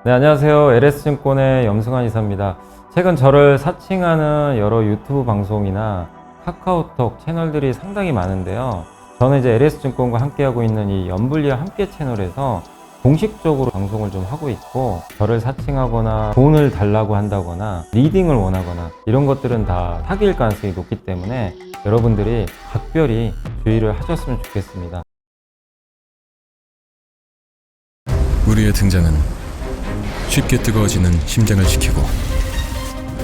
네, 안녕하세요. LS증권의 염승환 이사입니다. 최근 저를 사칭하는 여러 유튜브 방송이나 카카오톡 채널들이 상당히 많은데요. 저는 이제 LS증권과 함께하고 있는 이 연불리와 함께 채널에서 공식적으로 방송을 좀 하고 있고, 저를 사칭하거나 돈을 달라고 한다거나 리딩을 원하거나 이런 것들은 다 사기일 가능성이 높기 때문에 여러분들이 각별히 주의를 하셨으면 좋겠습니다. 우리의 등장은 쉽게 뜨거워지는 심장을 지키고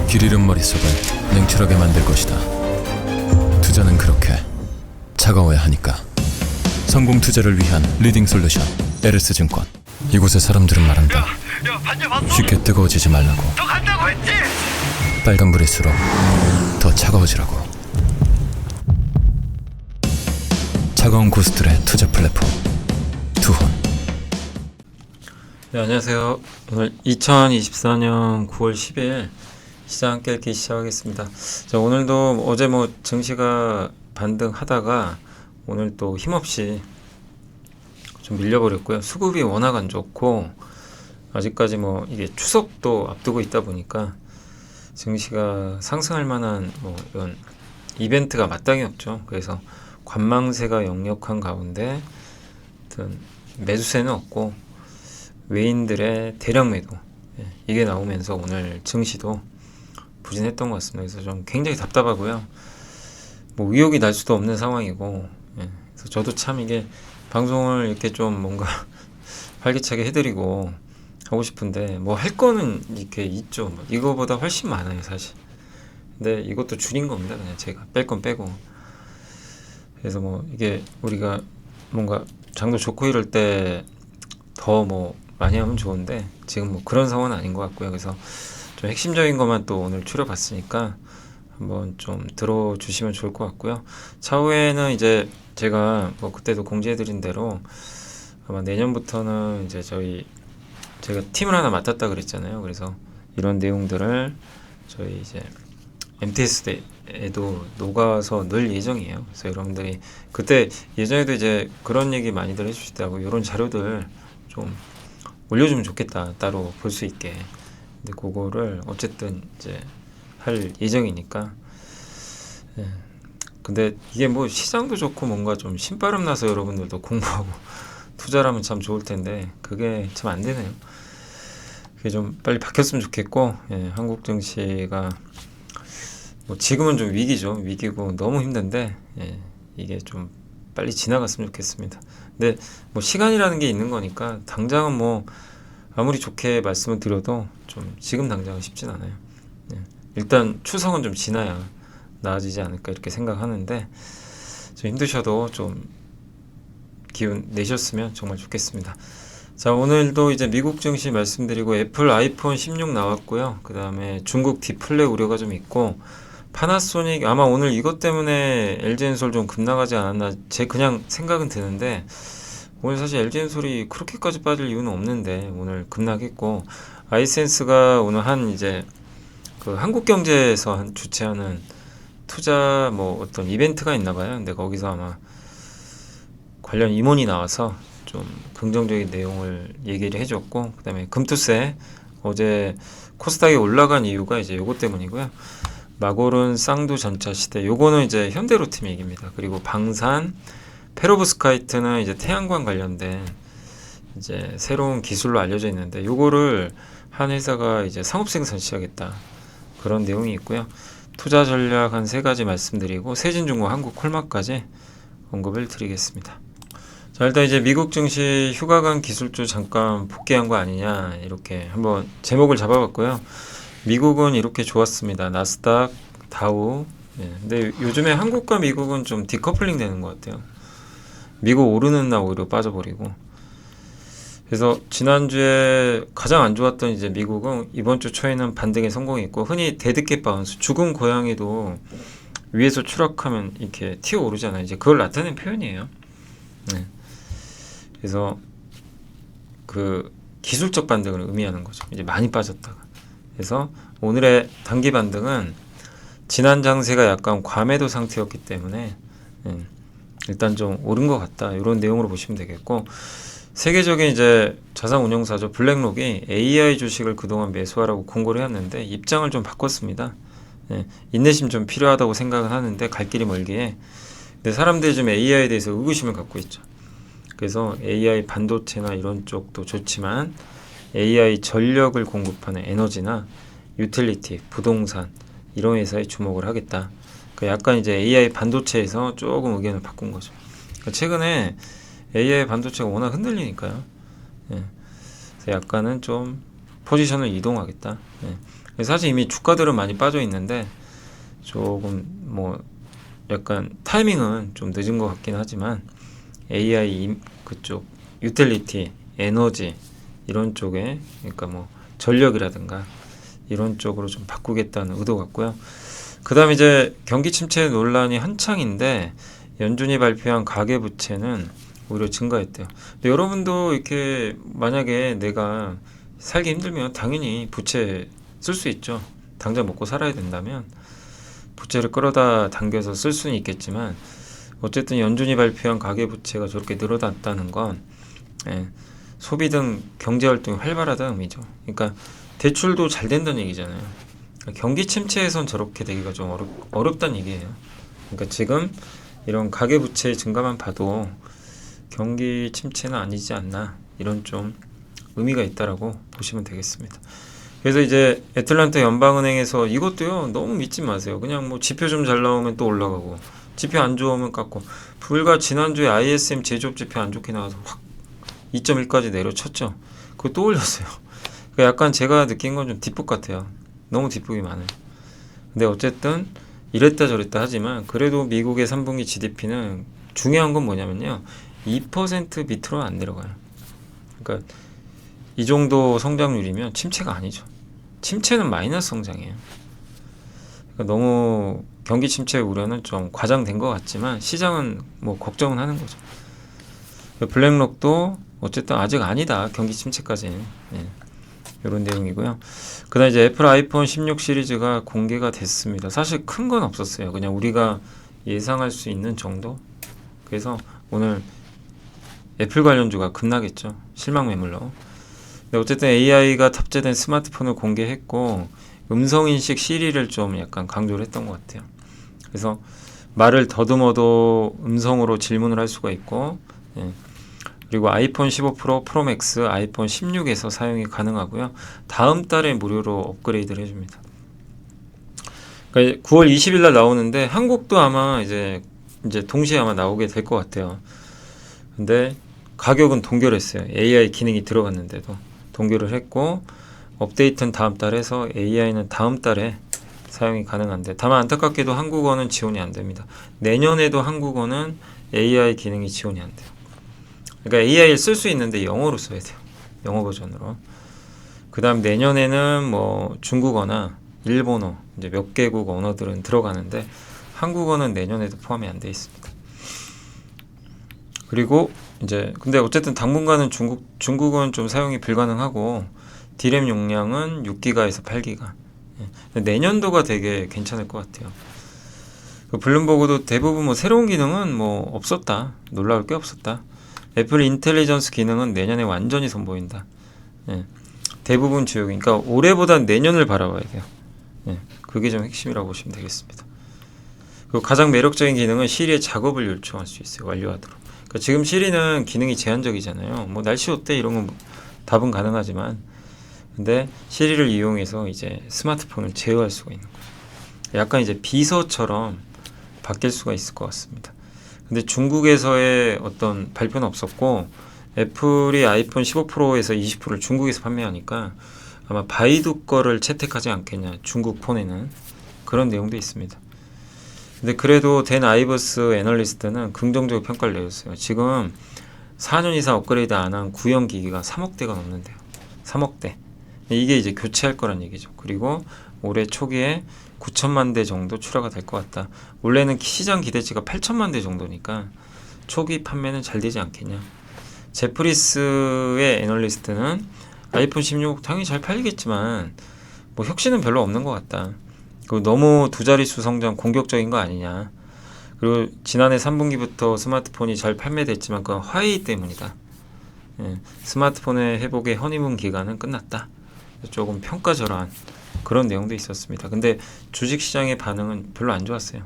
길 잃은 머릿속을 냉철하게 만들 것이다. 투자는 그렇게 차가워야 하니까. 성공 투자를 위한 리딩 솔루션 LS증권. 이곳의 사람들은 말한다. 쉽게 뜨거워지지 말라고. 빨간불일수록 더 차가워지라고. 차가운 고수들의 투자 플랫폼 투혼. 네, 안녕하세요. 오늘 2024년 9월 10일 시장 깨기 시작하겠습니다. 자, 오늘도 어제 증시가 반등하다가 오늘 또 힘없이 좀 밀려버렸고요. 수급이 워낙 안 좋고 아직까지 이게 추석도 앞두고 있다 보니까 증시가 상승할 만한 이런 이벤트가 마땅히 없죠. 그래서 관망세가 역력한 가운데 매수세는 없고 외인들의 대량 매도, 이게 나오면서 오늘 증시도 부진했던 것 같습니다. 그래서 좀 굉장히 답답하고요. 의욕이 날 수도 없는 상황이고, 그래서 저도 참 이게 방송을 이렇게 좀 뭔가 활기차게 해드리고 하고 싶은데 할 거는 이렇게 있죠. 이거보다 훨씬 많아요, 사실. 근데 이것도 줄인 겁니다. 그냥 제가 뺄 건 빼고. 그래서 이게 우리가 뭔가 장도 좋고 이럴 때 더 많이 하면 좋은데 지금 그런 상황은 아닌 것 같고요. 그래서 좀 핵심적인 것만 또 오늘 추려봤으니까 한번 좀 들어주시면 좋을 것 같고요. 차후에는 이제 제가 그때도 공지해드린 대로 아마 내년부터는 이제 제가 팀을 하나 맡았다 그랬잖아요. 그래서 이런 내용들을 저희 이제 MTS에도 녹아서 넣을 예정이에요. 그래서 여러분들이 그때 예전에도 이제 그런 얘기 많이들 해주시더라고요. 이런 자료들 좀 올려주면 좋겠다, 따로 볼 수 있게. 근데 그거를 어쨌든 이제 할 예정이니까. 근데 이게 시장도 좋고 뭔가 좀 신바람 나서 여러분들도 공부하고 투자를 하면 참 좋을 텐데 그게 참 안 되네요. 그게 좀 빨리 바뀌었으면 좋겠고, 한국 증시가 지금은 좀 위기고 너무 힘든데, 이게 좀 빨리 지나갔으면 좋겠습니다. 근데 시간이라는 게 있는 거니까 당장은 아무리 좋게 말씀을 드려도 좀 지금 당장은 쉽진 않아요. 일단 추석은 좀 지나야 나아지지 않을까 이렇게 생각하는데, 좀 힘드셔도 좀 기운 내셨으면 정말 좋겠습니다. 자, 오늘도 이제 미국 증시 말씀드리고 애플 아이폰 16 나왔고요. 그 다음에 중국 디플레 우려가 좀 있고, 파나소닉 아마 오늘 이것 때문에 LG엔솔 좀 급락하지 않았나 제 그냥 생각은 드는데, 오늘 사실 LG엔솔이 그렇게까지 빠질 이유는 없는데 오늘 급락했고, 아이센스가 오늘 이제 한국경제에서 주최하는 투자 어떤 이벤트가 있나 봐요. 근데 거기서 아마 관련 임원이 나와서 좀 긍정적인 내용을 얘기를 해줬고, 그 다음에 금투세 어제 코스닥이 올라간 이유가 이제 요거 때문이고요. 마고른 쌍두 전차시대 요거는 이제 현대로템 얘기입니다. 그리고 방산 페로브스카이트는 이제 태양광 관련된 이제 새로운 기술로 알려져 있는데 요거를 한 회사가 이제 상업 생산 시작했다, 그런 내용이 있고요. 투자 전략 한 3가지 말씀드리고 세진중공 한국 콜마까지 언급을 드리겠습니다. 자, 일단 이제 미국 증시 휴가간 기술주 잠깐 복귀한 거 아니냐, 이렇게 한번 제목을 잡아봤고요. 미국은 이렇게 좋았습니다. 나스닥, 다우. 근데 요즘에 한국과 미국은 좀 디커플링 되는 것 같아요. 미국 오르는 날 오히려 빠져버리고. 그래서 지난주에 가장 안 좋았던 이제 미국은 이번 주 초에는 반등에 성공했고, 흔히 데드캣 바운스, 죽은 고양이도 위에서 추락하면 이렇게 튀어 오르잖아요. 이제 그걸 나타낸 표현이에요. 그래서 기술적 반등을 의미하는 거죠. 이제 많이 빠졌다가. 그래서 오늘의 단기 반등은 지난 장세가 약간 과매도 상태였기 때문에 일단 좀 오른 것 같다, 이런 내용으로 보시면 되겠고, 세계적인 이제 자산 운용사죠. 블랙록이 AI 주식을 그동안 매수하라고 공고를 해왔는데 입장을 좀 바꿨습니다. 예, 인내심 좀 필요하다고 생각은 하는데 갈 길이 멀기에. 근데 사람들이 좀 AI에 대해서 의구심을 갖고 있죠. 그래서 AI 반도체나 이런 쪽도 좋지만 AI 전력을 공급하는 에너지나 유틸리티, 부동산 이런 회사에 주목을 하겠다. 그러니까 약간 이제 AI 반도체에서 조금 의견을 바꾼 거죠. 그러니까 최근에 AI 반도체가 워낙 흔들리니까요. 예. 그래서 약간은 좀 포지션을 이동하겠다. 예. 사실 이미 주가들은 많이 빠져 있는데 조금 뭐 약간 타이밍은 좀 늦은 것 같긴 하지만 AI 그쪽 유틸리티, 에너지 이런 쪽에 그러니까 뭐 전력이라든가 이런 쪽으로 좀 바꾸겠다는 의도 같고요. 그 다음 이제 경기 침체 논란이 한창인데 연준이 발표한 가계부채는 오히려 증가했대요. 근데 여러분도 이렇게 만약에 내가 살기 힘들면 당연히 부채 쓸 수 있죠. 당장 먹고 살아야 된다면 부채를 끌어다 당겨서 쓸 수는 있겠지만 어쨌든 연준이 발표한 가계부채가 저렇게 늘어났다는 건 소비 등 경제활동이 활발하다는 의미죠. 그러니까 대출도 잘 된다는 얘기잖아요. 그러니까 경기 침체에선 저렇게 되기가 좀 어렵다는 얘기예요. 그러니까 지금 이런 가계부채 증가만 봐도 경기 침체는 아니지 않나 이런 좀 의미가 있다라고 보시면 되겠습니다. 그래서 이제 애틀란타 연방은행에서 이것도요 너무 믿지 마세요. 그냥 뭐 지표 좀 잘 나오면 또 올라가고 지표 안 좋으면 깎고 불과 지난주에 ISM 제조업 지표 안 좋게 나와서 확 2.1까지 내려쳤죠. 그거 또 올렸어요. 그러니까 약간 제가 느낀 건 좀 뒷북 같아요. 너무 뒷북이 많아요. 근데 어쨌든 이랬다 저랬다 하지만 그래도 미국의 3분기 GDP는 중요한 건 뭐냐면요. 2% 밑으로 안 내려가요. 그러니까 이 정도 성장률이면 침체가 아니죠. 침체는 마이너스 성장이에요. 그러니까 너무 경기 침체 우려는 좀 과장된 것 같지만 시장은 뭐 걱정은 하는 거죠. 블랙록도 어쨌든 아직 아니다. 경기 침체까지는. 예. 이런 내용이고요. 그다음 이제 애플 아이폰 16 시리즈가 공개가 됐습니다. 사실 큰 건 없었어요. 그냥 우리가 예상할 수 있는 정도. 그래서 오늘 애플 관련주가 급락했죠. 실망 매물로. 근데 어쨌든 AI가 탑재된 스마트폰을 공개했고 음성인식 시리를 좀 약간 강조를 했던 것 같아요. 그래서 말을 더듬어도 음성으로 질문을 할 수가 있고 그리고 아이폰 15 프로, 프로맥스, 아이폰 16에서 사용이 가능하고요. 다음 달에 무료로 업그레이드를 해줍니다. 그러니까 9월 20일 날 나오는데 한국도 아마 이제 동시에 아마 나오게 될 것 같아요. 근데 가격은 동결했어요. AI 기능이 들어갔는데도 동결을 했고 업데이트는 다음 달에 해서 AI는 다음 달에 사용이 가능한데 다만 안타깝게도 한국어는 지원이 안 됩니다. 내년에도 한국어는 AI 기능이 지원이 안 돼요. 그러니까 AI를 쓸 수 있는데 영어로 써야 돼요. 영어 버전으로. 그 다음 내년에는 뭐 중국어나 일본어 이제 몇 개국 언어들은 들어가는데 한국어는 내년에도 포함이 안 돼 있습니다. 그리고 이제 근데 어쨌든 당분간은 중국은 좀 사용이 불가능하고 D램 용량은 6기가에서 8기가. 내년도가 되게 괜찮을 것 같아요. 블룸버그도 대부분 뭐 새로운 기능은 뭐 없었다. 놀라울 게 없었다. 애플 인텔리전스 기능은 내년에 완전히 선보인다. 대부분 주요. 그러니까 올해보다 내년을 바라봐야 돼요. 그게 좀 핵심이라고 보시면 되겠습니다. 그리고 가장 매력적인 기능은 시리의 작업을 요청할 수 있어요. 완료하도록. 그러니까 지금 시리는 기능이 제한적이잖아요. 뭐 날씨 어때 이런 건 답은 가능하지만 근데 시리를 이용해서 이제 스마트폰을 제어할 수가 있는 거죠. 약간 이제 비서처럼 바뀔 수가 있을 것 같습니다. 근데 중국에서의 어떤 발표는 없었고 애플이 아이폰 15 프로에서 20%를 중국에서 판매하니까 아마 바이두 거를 채택하지 않겠냐. 중국 폰에는 그런 내용도 있습니다. 근데 그래도 댄 아이버스 애널리스트는 긍정적으로 평가를 내렸어요. 지금 4년 이상 업그레이드 안 한 구형 기기가 3억대가 넘는데요. 3억대. 이게 이제 교체할 거란 얘기죠. 그리고 올해 초기에 9천만 대 정도 출하가 될 것 같다. 원래는 시장 기대치가 8천만 대 정도니까 초기 판매는 잘 되지 않겠냐. 제프리스의 애널리스트는 아이폰 16 당연히 잘 팔리겠지만 뭐 혁신은 별로 없는 것 같다. 그리고 너무 두 자릿수 성장 공격적인 거 아니냐. 그리고 지난해 3분기부터 스마트폰이 잘 판매됐지만 그건 화웨이 때문이다. 예, 스마트폰의 회복의 허니문 기간은 끝났다. 조금 평가절하한 그런 내용도 있었습니다. 근데 주식시장의 반응은 별로 안 좋았어요.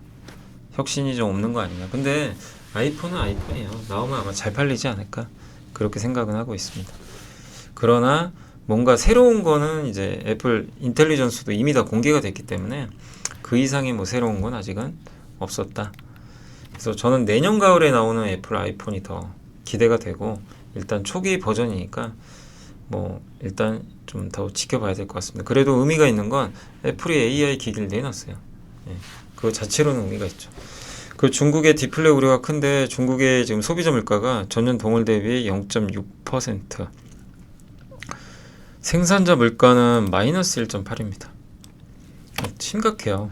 혁신이 좀 없는 거 아니냐. 근데 아이폰은 아이폰이에요. 나오면 아마 잘 팔리지 않을까 그렇게 생각은 하고 있습니다. 그러나 뭔가 새로운 거는 이제 애플 인텔리전스도 이미 다 공개가 됐기 때문에 그 이상의 뭐 새로운 건 아직은 없었다. 그래서 저는 내년 가을에 나오는 애플 아이폰이 더 기대가 되고, 일단 초기 버전이니까 뭐 일단 좀 더 지켜봐야 될 것 같습니다. 그래도 의미가 있는 건 애플이 AI 기기를 내놨어요. 예, 그거 자체로는 의미가 있죠. 그 중국의 디플레 우려가 큰데 중국의 지금 소비자 물가가 전년 동월 대비 0.6%, 생산자 물가는 마이너스 1.8입니다. 심각해요.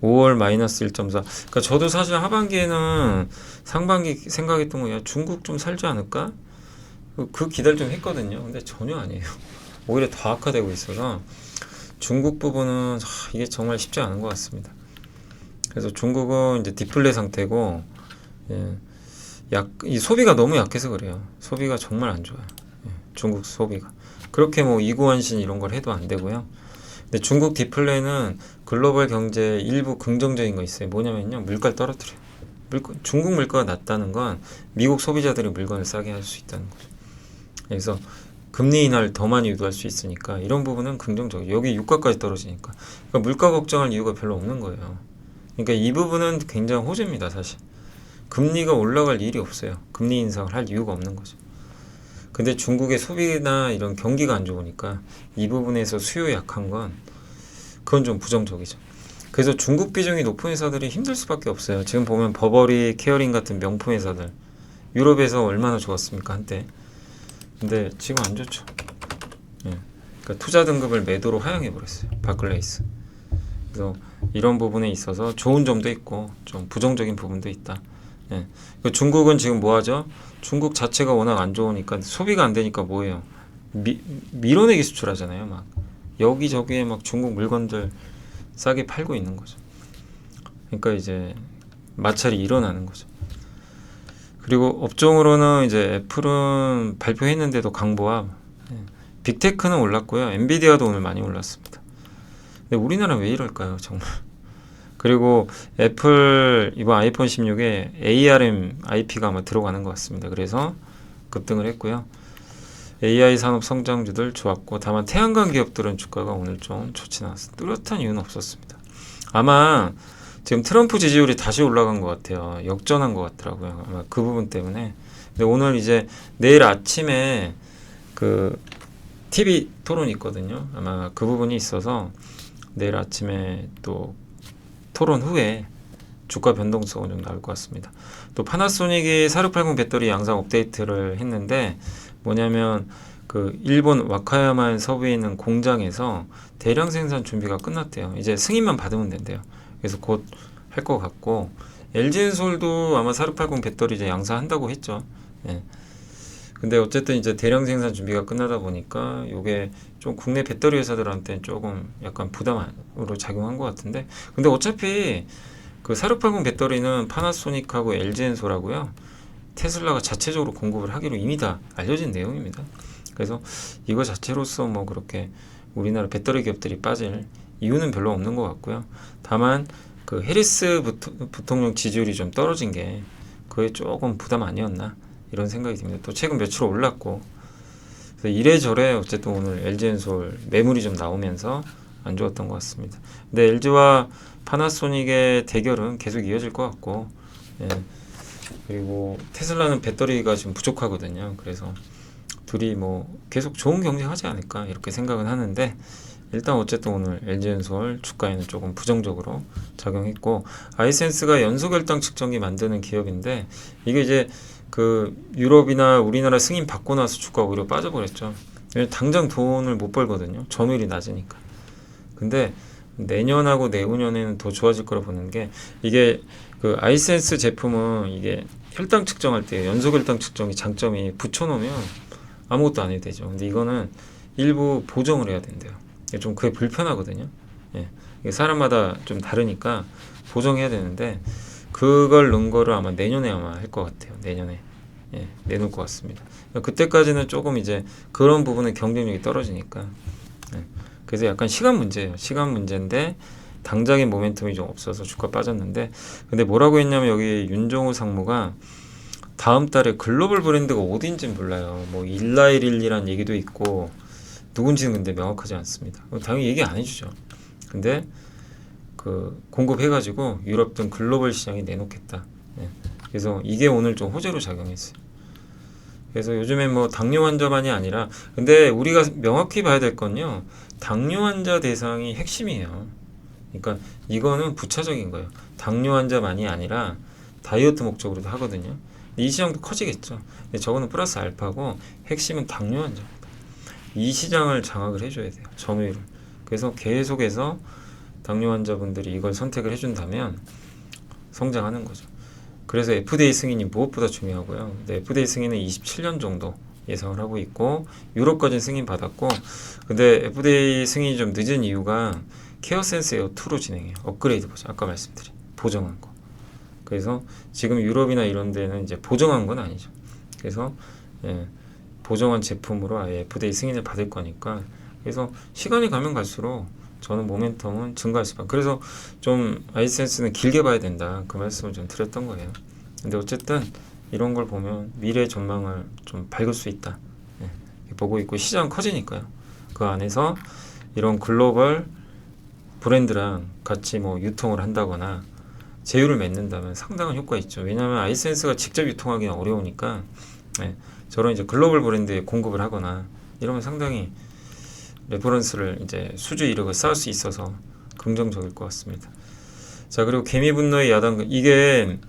5월 마이너스 1.4. 그러니까 저도 사실 하반기에는 상반기 생각했던 거야. 중국 좀 살지 않을까? 그 기대를 좀 했거든요. 근데 전혀 아니에요. 오히려 더 악화되고 있어서 중국 부분은 이게 정말 쉽지 않은 것 같습니다. 그래서 중국은 이제 디플레 상태고, 예, 이 소비가 너무 약해서 그래요. 소비가 정말 안 좋아요. 예, 중국 소비가. 그렇게 뭐 이구환신 이런 걸 해도 안 되고요. 근데 중국 디플레는 글로벌 경제에 일부 긍정적인 거 있어요. 뭐냐면요, 물가를 떨어뜨려요. 중국 물가가 낮다는 건 미국 소비자들이 물건을 싸게 할 수 있다는 거죠. 그래서 금리 인하를 더 많이 유도할 수 있으니까 이런 부분은 긍정적이에요. 여기 유가까지 떨어지니까. 그러니까 물가 걱정할 이유가 별로 없는 거예요. 그러니까 이 부분은 굉장히 호재입니다, 사실. 금리가 올라갈 일이 없어요. 금리 인상을 할 이유가 없는 거죠. 근데 중국의 소비나 이런 경기가 안 좋으니까 이 부분에서 수요 약한 건 그건 좀 부정적이죠. 그래서 중국 비중이 높은 회사들이 힘들 수밖에 없어요. 지금 보면 버버리, 케어링 같은 명품 회사들, 유럽에서 얼마나 좋았습니까, 한때. 근데 지금 안 좋죠. 예. 그러니까 투자 등급을 매도로 하향해 버렸어요, 바클레이스. 그래서 이런 부분에 있어서 좋은 점도 있고 좀 부정적인 부분도 있다. 예. 그러니까 중국은 지금 뭐 하죠? 중국 자체가 워낙 안 좋으니까 소비가 안 되니까 뭐예요? 밀어내기 수출하잖아요. 막 여기저기에 막 중국 물건들 싸게 팔고 있는 거죠. 그러니까 이제 마찰이 일어나는 거죠. 그리고 업종으로는 이제 애플은 발표했는데도 강보합, 빅테크는 올랐고요. 엔비디아도 오늘 많이 올랐습니다. 근데 우리나라는 왜 이럴까요, 정말? 그리고 애플 이번 아이폰 16에 ARM IP가 아마 들어가는 것 같습니다. 그래서 급등을 했고요. AI 산업 성장주들 좋았고, 다만 태양광 기업들은 주가가 오늘 좀 좋지 않았습니다. 뚜렷한 이유는 없었습니다. 아마 지금 트럼프 지지율이 다시 올라간 것 같아요. 역전한 것 같더라고요. 아마 그 부분 때문에. 근데 오늘 이제 내일 아침에 그 TV 토론이 있거든요. 아마 그 부분이 있어서 내일 아침에 또 토론 후에 주가 변동성은 좀 나올 것 같습니다. 또 파나소닉이 4680 배터리 양상 업데이트를 했는데, 뭐냐면 그 일본 와카야마에 서부에 있는 공장에서 대량 생산 준비가 끝났대요. 이제 승인만 받으면 된대요. 그래서 곧 할 것 같고, LG엔솔도 아마 4680 배터리 이제 양산한다고 했죠. 예. 근데 어쨌든 이제 대량 생산 준비가 끝나다 보니까 이게 좀 국내 배터리 회사들한테는 조금 약간 부담으로 작용한 것 같은데, 근데 어차피 그 4680 배터리는 파나소닉하고 LG엔솔하고요, 테슬라가 자체적으로 공급을 하기로 이미 다 알려진 내용입니다. 그래서 이거 자체로서 뭐 그렇게 우리나라 배터리 기업들이 빠질 이유는 별로 없는 것 같고요. 다만 그 해리스 부통령 지지율이 좀 떨어진 게 그게 조금 부담 아니었나 이런 생각이 듭니다. 또 최근 며칠 올랐고, 그래서 이래저래 어쨌든 오늘 LG엔솔 매물이 좀 나오면서 안 좋았던 것 같습니다. 근데 LG와 파나소닉의 대결은 계속 이어질 것 같고, 예. 그리고 테슬라는 배터리가 지금 부족하거든요. 그래서 둘이 뭐 계속 좋은 경쟁하지 않을까 이렇게 생각은 하는데, 일단 어쨌든 오늘 LG엔솔 주가에는 조금 부정적으로 작용했고, 아이센스가 연속 혈당 측정기 만드는 기업인데, 이게 이제 그 유럽이나 우리나라 승인 받고 나서 주가가 오히려 빠져버렸죠. 당장 돈을 못 벌거든요, 점유율이 낮으니까. 근데 내년하고 내후년에는 더 좋아질 거라 보는 게, 이게 그 아이센스 제품은 이게 혈당 측정할 때 연속 혈당 측정기 장점이 붙여놓으면 아무것도 안 해도 되죠. 근데 이거는 일부 보정을 해야 된대요. 좀 그게 불편하거든요. 예. 이게 사람마다 좀 다르니까 보정해야 되는데, 그걸 넣은 거를 아마 내년에 아마 할 것 같아요. 내년에. 내놓을 것 같습니다. 그때까지는 조금 이제 그런 부분은 경쟁력이 떨어지니까 그래서 약간 시간 문제예요. 시간 문제인데 당장의 모멘텀이 좀 없어서 주가 빠졌는데 근데 뭐라고 했냐면 여기 윤종우 상무가 다음 달에 글로벌 브랜드가 어딘지 몰라요. 뭐 일라일일리란 얘기도 있고 누군지는 근데 명확하지 않습니다. 당연히 얘기 안 해주죠. 근데 그 공급해가지고 유럽 등 글로벌 시장에 내놓겠다. 그래서 이게 오늘 좀 호재로 작용했어요. 그래서 요즘에 뭐 당뇨 환자만이 아니라 근데 우리가 명확히 봐야 될 건요. 당뇨 환자 대상이 핵심이에요. 그러니까 이거는 부차적인 거예요. 당뇨 환자만이 아니라 다이어트 목적으로도 하거든요. 이 시장도 커지겠죠. 근데 저거는 플러스 알파고 핵심은 당뇨 환자입니다. 이 시장을 장악을 해줘야 돼요. 점유율을. 그래서 계속해서 당뇨 환자분들이 이걸 선택을 해준다면 성장하는 거죠. 그래서 FDA 승인이 무엇보다 중요하고요. 근데 FDA 승인은 27년 정도 예상을 하고 있고 유럽까지는 승인 받았고 근데 FDA 승인이 좀 늦은 이유가 케어센스 에어 2로 진행해요. 업그레이드 버전 아까 말씀드린 보정한 거. 그래서 지금 유럽이나 이런 데는 이제 보정한 건 아니죠. 그래서 보정한 제품으로 아예 FDA 승인을 받을 거니까 그래서 시간이 가면 갈수록 저는 모멘텀은 증가할 수밖에. 그래서 좀 아이센스는 길게 봐야 된다. 그 말씀을 좀 드렸던 거예요. 근데 어쨌든 이런 걸 보면 미래 전망을 좀 밝을 수 있다. 보고 있고 시장 커지니까요. 그 안에서 이런 글로벌 브랜드랑 같이 뭐 유통을 한다거나 제휴를 맺는다면 상당한 효과 있죠. 왜냐하면 아이센스가 직접 유통하기는 어려우니까 저런 이제 글로벌 브랜드에 공급을 하거나 이러면 상당히 레퍼런스를 이제 수주 이력을 쌓을 수 있어서 긍정적일 것 같습니다. 자 그리고 개미 분노의 야당 이게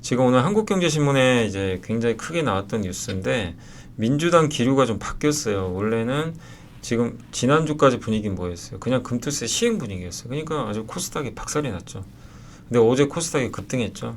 지금 오늘 한국경제신문에 이제 굉장히 크게 나왔던 뉴스인데 민주당 기류가 좀 바뀌었어요. 원래는 지금 지난주까지 분위기는 뭐였어요? 그냥 금투세 시행 분위기였어요. 그러니까 아주 코스닥이 박살이 났죠. 근데 어제 코스닥이 급등했죠.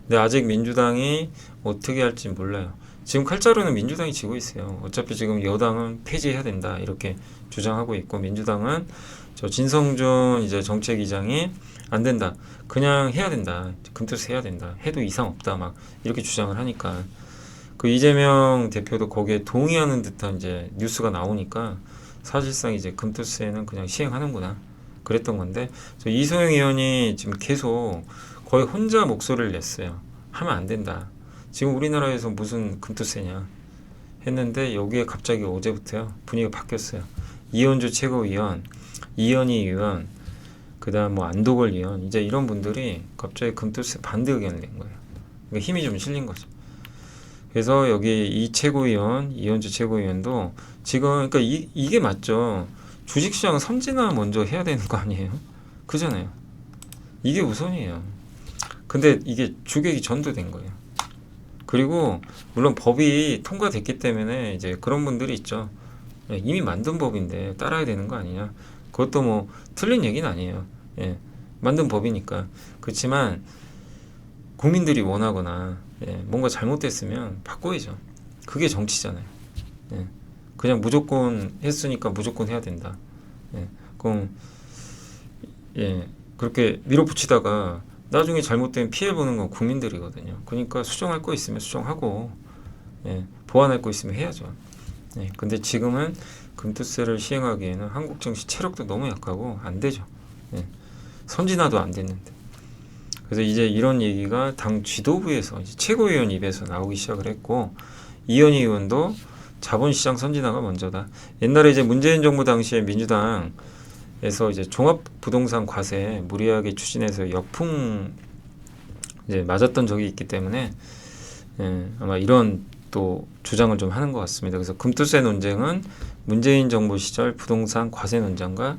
근데 아직 민주당이 어떻게 할지 몰라요. 지금 칼자루는 민주당이 지고 있어요. 어차피 지금 여당은 폐지해야 된다 이렇게 주장하고 있고 민주당은 저 진성준 이제 정책위장이 안 된다. 그냥 해야 된다. 금투세 해야 된다. 해도 이상 없다. 막 이렇게 주장을 하니까 그 이재명 대표도 거기에 동의하는 듯한 이제 뉴스가 나오니까 사실상 이제 금투세는 그냥 시행하는구나. 그랬던 건데 이소영 의원이 지금 계속 거의 혼자 목소리를 냈어요. 하면 안 된다. 지금 우리나라에서 무슨 금투세냐 했는데 여기에 갑자기 어제부터요 분위기가 바뀌었어요. 이현주 최고위원, 이현희 의원, 그다음 뭐 안도걸 의원 이제 이런 분들이 갑자기 금투세 반대 의견을 낸 거예요. 그러니까 힘이 좀 실린 거죠. 그래서 여기 이 최고위원, 이현주 최고위원도 지금 그러니까 이게 맞죠. 주식시장 선진화 먼저 해야 되는 거 아니에요? 그잖아요. 이게 우선이에요. 근데 이게 주객이 전도된 거예요. 그리고 물론 법이 통과됐기 때문에 이제 그런 분들이 있죠. 이미 만든 법인데 따라야 되는 거 아니냐. 그것도 뭐 틀린 얘기는 아니에요. 만든 법이니까. 그렇지만 국민들이 원하거나 뭔가 잘못됐으면 바꿔야죠. 그게 정치잖아요. 그냥 무조건 했으니까 무조건 해야 된다. 그럼 그렇게 밀어붙이다가 나중에 잘못되면 피해 보는 건 국민들이거든요. 그러니까 수정할 거 있으면 수정하고 보완할 거 있으면 해야죠. 근데 지금은 금투세를 시행하기에는 한국 정치 체력도 너무 약하고 안 되죠. 선진화도 안 됐는데. 그래서 이제 이런 얘기가 당 지도부에서 이제 최고위원 입에서 나오기 시작을 했고 이현희 의원도 자본시장 선진화가 먼저다. 옛날에 이제 문재인 정부 당시에 민주당에서 이제 종합부동산 과세 무리하게 추진해서 역풍 이제 맞았던 적이 있기 때문에 아마 이런 또 주장을 좀 하는 것 같습니다. 그래서 금투세 논쟁은 문재인 정부 시절 부동산 과세 논쟁과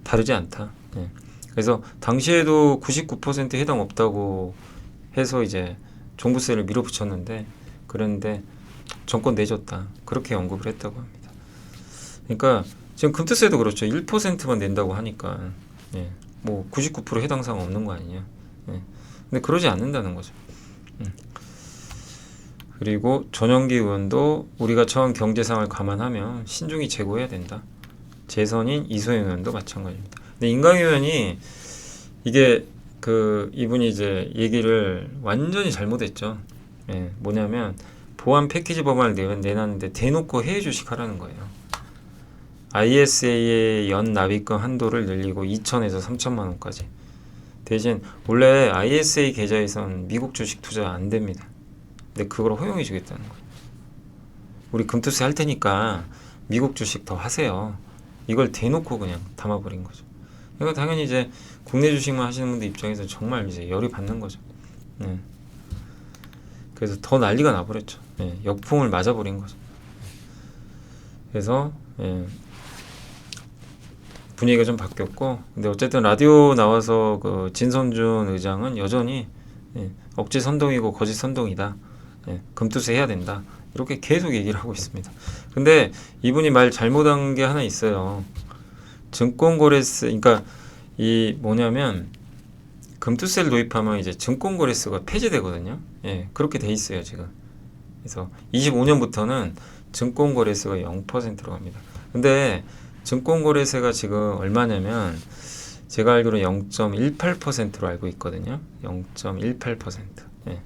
다르지 않다. 그래서 당시에도 99% 해당 없다고 해서 이제 종부세를 밀어붙였는데 그런데 정권 내줬다. 그렇게 언급을 했다고 합니다. 그러니까 지금 금투세도 그렇죠. 1%만 낸다고 하니까 뭐 99% 해당 사항 없는 거 아니냐. 근데 그러지 않는다는 거죠. 그리고 전영기 의원도 우리가 처한 경제 상황을 감안하면 신중히 재고해야 된다. 재선인 이소영 의원도 마찬가지입니다. 근데 인강 의원이 이게 이분이 이제 얘기를 완전히 잘못했죠. 뭐냐면 보안 패키지 법안을 내놨는데 대놓고 해외 주식 하라는 거예요. ISA의 연 납입금 한도를 늘리고 2천에서 3천만 원까지. 대신 원래 ISA 계좌에선 미국 주식 투자 안 됩니다. 근데 그걸 허용해 주겠다는 거예요. 우리 금투세 할 테니까 미국 주식 더 하세요. 이걸 대놓고 그냥 담아버린 거죠. 그러니까 당연히 이제 국내 주식만 하시는 분들 입장에서 정말 이제 열이 받는 거죠. 네. 그래서 더 난리가 나버렸죠. 예, 역풍을 맞아버린 거죠. 그래서 분위기가 좀 바뀌었고, 근데 어쨌든 라디오 나와서 그 진선준 의장은 여전히 억지 선동이고 거짓 선동이다. 금투세 해야 된다. 이렇게 계속 얘기를 하고 있습니다. 근데 이분이 말 잘못한 게 하나 있어요. 증권거래세, 그러니까 이 뭐냐면 금투세를 도입하면 이제 증권거래세가 폐지되거든요. 예, 그렇게 돼 있어요 지금. 그래서 25년부터는 증권거래세가 0%로 갑니다. 근데 증권거래세가 지금 얼마냐면 제가 알기로 0.18%로 알고 있거든요. 0.18%. 예,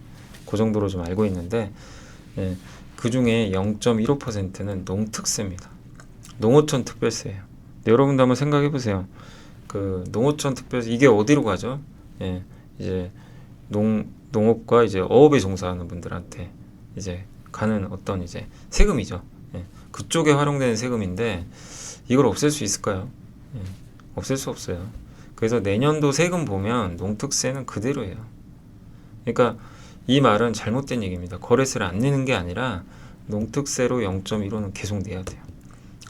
그 정도로 좀 알고 있는데 예, 그 중에 0.15%는 농특세입니다. 농어촌 특별세예요. 여러분도 한번 생각해 보세요. 그 농어촌 특별세 이게 어디로 가죠? 예, 이제 농업과 이제 어업에 종사하는 분들한테 이제 가는 어떤 이제 세금이죠. 예, 그쪽에 활용되는 세금인데 이걸 없앨 수 있을까요? 예, 없앨 수 없어요. 그래서 내년도 세금 보면 농특세는 그대로예요. 그러니까 이 말은 잘못된 얘기입니다. 거래세를 안 내는 게 아니라 농특세로 0.15는 계속 내야 돼요.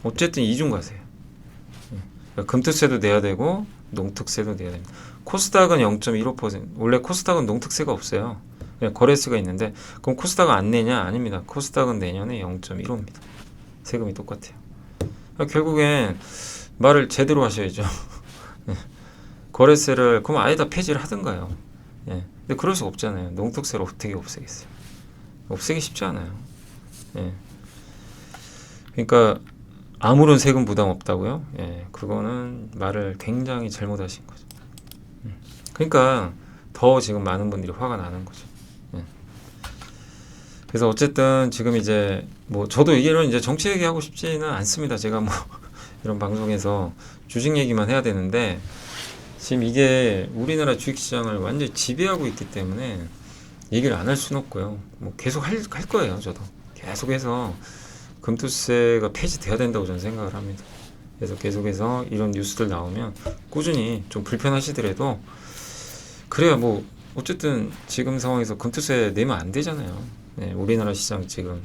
어쨌든 이중과세예요. 그러니까 금투세도 내야 되고 농특세도 내야 됩니다. 코스닥은 0.15%. 원래 코스닥은 농특세가 없어요. 그냥 거래세가 있는데 그럼 코스닥은 안 내냐? 아닙니다. 코스닥은 내년에 0.15입니다. 세금이 똑같아요. 그러니까 결국엔 말을 제대로 하셔야죠. 거래세를 그럼 아예 다 폐지를 하든가요. 예. 근데 그럴 수 없잖아요. 농특세를 어떻게 없애겠어요? 없애기 쉽지 않아요. 예. 그러니까 아무런 세금 부담 없다고요? 예, 그거는 말을 굉장히 잘못하신 거죠. 그러니까 더 지금 많은 분들이 화가 나는 거죠. 예. 그래서 어쨌든 지금 이제 뭐 저도 이런 이제 정치 얘기하고 싶지는 않습니다. 제가 뭐 이런 방송에서 주식 얘기만 해야 되는데 지금 이게 우리나라 주식시장을 완전히 지배하고 있기 때문에 얘기를 안 할 수는 없고요. 뭐 계속 할 거예요. 저도 계속해서 금투세가 폐지돼야 된다고 저는 생각을 합니다. 그래서 계속해서 이런 뉴스들 나오면 꾸준히 좀 불편하시더라도 그래야 뭐 어쨌든 지금 상황에서 금투세 내면 안 되잖아요. 네, 우리나라 시장 지금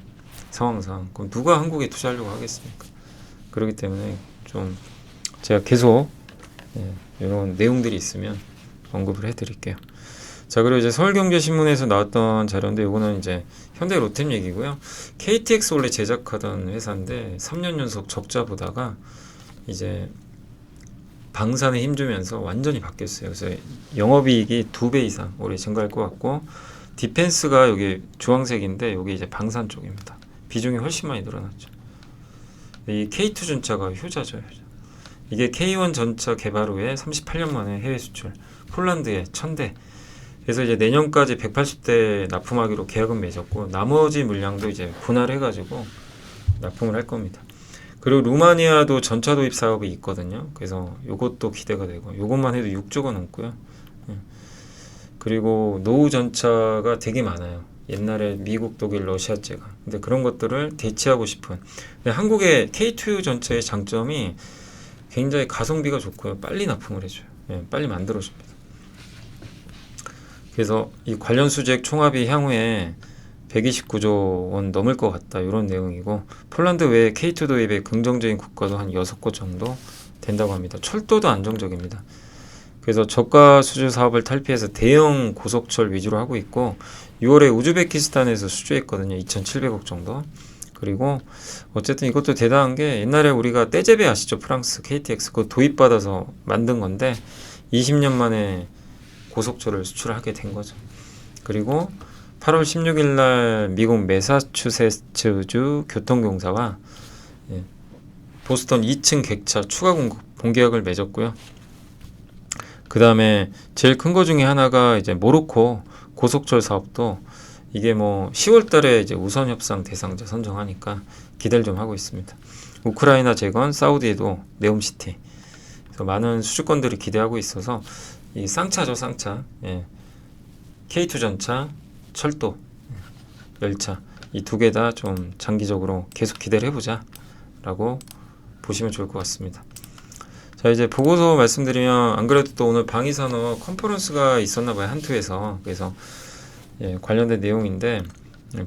상황상 그럼 누가 한국에 투자하려고 하겠습니까? 그렇기 때문에 좀 제가 계속 이런 내용들이 있으면 언급을 해드릴게요. 자, 그리고 이제 서울경제신문에서 나왔던 자료인데 이거는 이제 현대로템 얘기고요. KTX 원래 제작하던 회사인데 3년 연속 적자 보다가 이제 방산에 힘주면서 완전히 바뀌었어요. 그래서 영업이익이 2배 이상 올해 증가할 것 같고 디펜스가 여기 주황색인데 여기 이제 방산 쪽입니다. 비중이 훨씬 많이 늘어났죠. 이 K2전차가 효자죠. 이게 K1 전차 개발 후에 38년 만에 해외 수출, 폴란드에 1000대. 그래서 이제 내년까지 180대 납품하기로 계약은 맺었고 나머지 물량도 이제 분할해가지고 납품을 할 겁니다. 그리고 루마니아도 전차 도입 사업이 있거든요. 그래서 이것도 기대가 되고 이것만 해도 6조가 넘고요. 그리고 노후 전차가 되게 많아요. 옛날에 미국, 독일, 러시아제가. 근데 그런 것들을 대체하고 싶은. 근데 한국의 K2 전차의 장점이 굉장히 가성비가 좋고요. 빨리 납품을 해줘요. 빨리 만들어줍니다. 그래서 이 관련 수주액 총합이 향후에 129조 원 넘을 것 같다. 이런 내용이고 폴란드 외에 K2 도입에 긍정적인 국가도 한 6곳 정도 된다고 합니다. 철도도 안정적입니다. 그래서 저가 수주 사업을 탈피해서 대형 고속철 위주로 하고 있고 6월에 우즈베키스탄에서 수주했거든요. 2,700억 정도. 그리고 어쨌든 이것도 대단한 게 옛날에 우리가 떼제베 아시죠? 프랑스 KTX 그거 도입받아서 만든 건데 20년 만에 고속철을 수출하게 된 거죠. 그리고 8월 16일 날 미국 매사추세츠주 교통공사와 보스턴 2층 객차 추가 공급 본계약을 맺었고요. 그 다음에 제일 큰 거 중에 하나가 이제 모로코 고속철 사업도 이게 뭐 10월 달에 이제 우선 협상 대상자 선정하니까 기대를 좀 하고 있습니다. 우크라이나 재건, 사우디에도 네옴시티. 그래서 많은 수주권들이 기대하고 있어서 이 쌍차죠, 쌍차. 예. K2 전차, 철도, 열차 이 두 개 다 좀 장기적으로 계속 기대를 해보자 라고 보시면 좋을 것 같습니다. 자, 이제 보고서 말씀드리면, 안 그래도 또 오늘 방위산업 컨퍼런스가 있었나 봐요, 한투에서. 그래서 예, 관련된 내용인데,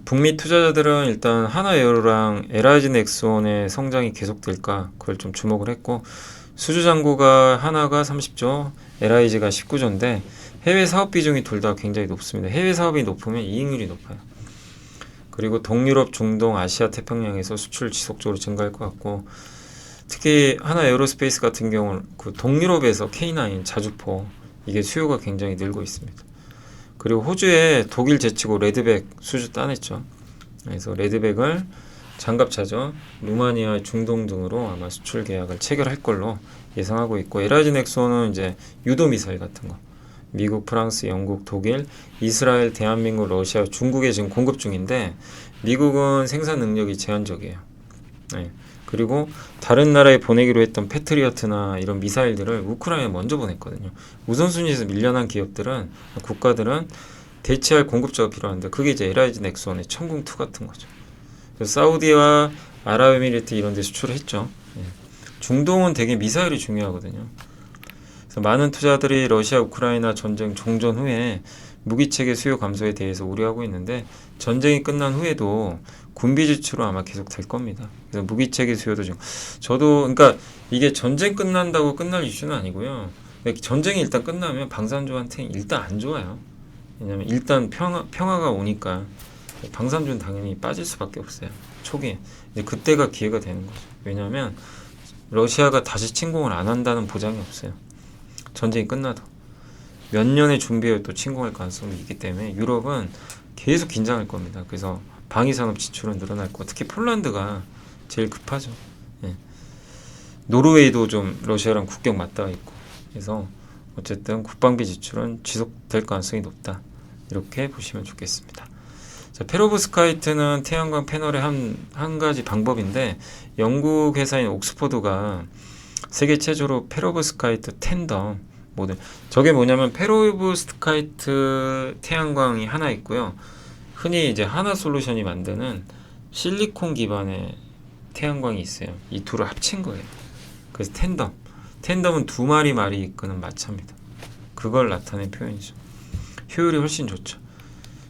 북미 투자자들은 일단 하나에어로랑 LIG 넥스원의 성장이 계속될까 그걸 좀 주목을 했고, 수주 잔고가 하나가 30조, LIG가 19조인데 해외 사업 비중이 둘 다 굉장히 높습니다. 해외 사업이 높으면 이익률이 높아요. 그리고 동유럽, 중동, 아시아, 태평양에서 수출 지속적으로 증가할 것 같고, 특히 하나 에어로스페이스 같은 경우는 그 동유럽에서 K9 자주포 이게 수요가 굉장히 늘고 있습니다. 그리고 호주에 독일 제치고 레드백 수주 따냈죠. 그래서 레드백을 장갑차죠. 루마니아, 중동 등으로 아마 수출 계약을 체결할 걸로 예상하고 있고, LIG 넥스원은 이제 유도 미사일 같은 거 미국, 프랑스, 영국, 독일, 이스라엘, 대한민국, 러시아, 중국에 지금 공급 중인데 미국은 생산 능력이 제한적이에요. 네. 그리고 다른 나라에 보내기로 했던 패트리어트나 이런 미사일들을 우크라이나에 먼저 보냈거든요. 우선순위에서 밀려난 기업들은, 국가들은 대체할 공급자가 필요한데 그게 이제 LIG 넥스원의 천궁2 같은 거죠. 그래서 사우디와 아랍에미리트 이런 데 수출을 했죠. 예. 중동은 되게 미사일이 중요하거든요. 그래서 많은 투자들이 러시아 우크라이나 전쟁 종전 후에 무기체계 수요 감소에 대해서 우려하고 있는데, 전쟁이 끝난 후에도 군비 지출은 아마 계속 될 겁니다. 그래서 무기체계 수요도 좀, 저도 그러니까 이게 전쟁 끝난다고 끝날 이슈는 아니고요. 전쟁이 일단 끝나면 방산주한테 일단 안 좋아요. 왜냐면 일단 평화가 오니까 방산주는 당연히 빠질 수밖에 없어요. 초기에. 근데 그때가 기회가 되는 거죠. 왜냐하면 러시아가 다시 침공을 안 한다는 보장이 없어요. 전쟁이 끝나도 몇 년의 준비에 또 침공할 가능성이 있기 때문에 유럽은 계속 긴장할 겁니다. 그래서 방위산업 지출은 늘어날 거고, 특히 폴란드가 제일 급하죠. 예. 노르웨이도 좀 러시아랑 국경 맞닿아 있고, 그래서 어쨌든 국방비 지출은 지속될 가능성이 높다, 이렇게 보시면 좋겠습니다. 자, 페로브스카이트는 태양광 패널의 한 가지 방법인데, 영국 회사인 옥스포드가 세계 최초로 페로브스카이트 텐덤 모델, 저게 뭐냐면 페로브스카이트 태양광이 하나 있고요. 흔히 이제 하나솔루션이 만드는 실리콘 기반의 태양광이 있어요. 이 둘을 합친 거예요. 그래서 텐덤은 두 마리 말이 이끄는 마차입니다. 그걸 나타낸 표현이죠. 효율이 훨씬 좋죠.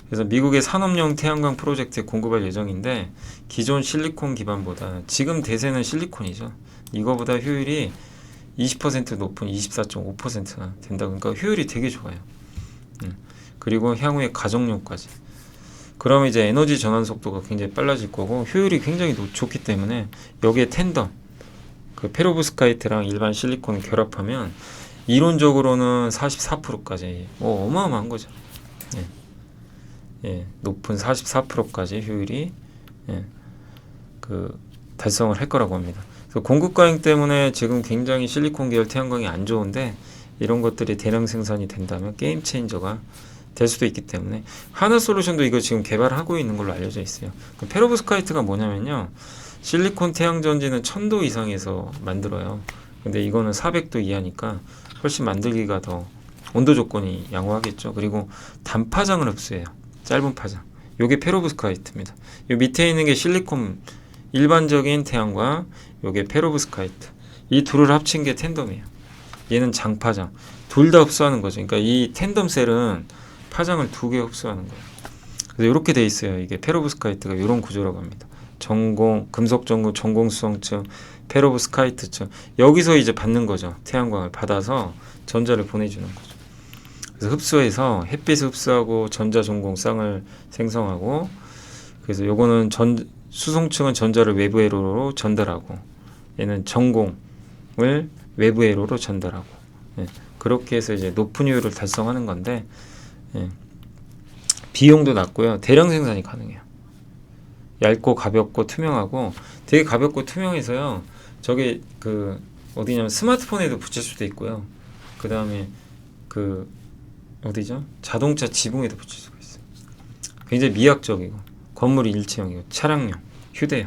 그래서 미국의 산업용 태양광 프로젝트에 공급할 예정인데, 기존 실리콘 기반보다, 지금 대세는 실리콘이죠. 이거보다 효율이 20% 높은 24.5%나 된다. 그러니까 효율이 되게 좋아요. 그리고 향후에 가정용까지. 그러면 이제 에너지 전환 속도가 굉장히 빨라질 거고, 효율이 굉장히 좋기 때문에 여기에 텐덤, 그 페로브스카이트랑 일반 실리콘을 결합하면 이론적으로는 44%까지 어마어마한 거죠. 예, 높은 44%까지 효율이 달성을 할 거라고 합니다. 그래서 공급 과잉 때문에 지금 굉장히 실리콘 계열 태양광이 안 좋은데, 이런 것들이 대량 생산이 된다면 게임 체인저가 될 수도 있기 때문에, 하나솔루션도 이거 지금 개발하고 있는 걸로 알려져 있어요. 페로브스카이트가 뭐냐면요, 실리콘 태양전지는 1000도 이상에서 만들어요. 근데 이거는 400도 이하니까 훨씬 만들기가 더 온도 조건이 양호하겠죠. 그리고 단파장을 흡수해요. 짧은 파장. 요게 페로브스카이트입니다. 요 밑에 있는 게 실리콘 일반적인 태양광, 요게 페로브스카이트. 이 둘을 합친 게 텐덤이에요. 얘는 장파장. 둘 다 흡수하는 거죠. 그러니까 이 텐덤 셀은 파장을 2개 흡수하는 거예요. 그래서 이렇게 돼 있어요. 이게 페로브스카이트가 이런 구조라고 합니다. 금속 전구, 전공 수성층, 페로브스카이트층. 여기서 이제 받는 거죠. 태양광을 받아서 전자를 보내주는 거죠. 그래서 흡수해서 햇빛을 흡수하고 전자 전공 쌍을 생성하고, 그래서 요거는 수송층은 전자를 외부 회로로 전달하고, 얘는 전공을 외부 회로로 전달하고, 그렇게 해서 이제 높은 효율을 달성하는 건데, 비용도 낮고요. 대량 생산이 가능해요. 얇고 가볍고 투명하고, 되게 가볍고 투명해서요. 저게 어디냐면 스마트폰에도 붙일 수도 있고요. 그 다음에 어디죠? 자동차 지붕에도 붙일 수가 있어요. 굉장히 미학적이고 건물이 일체형이고 차량용, 휴대용.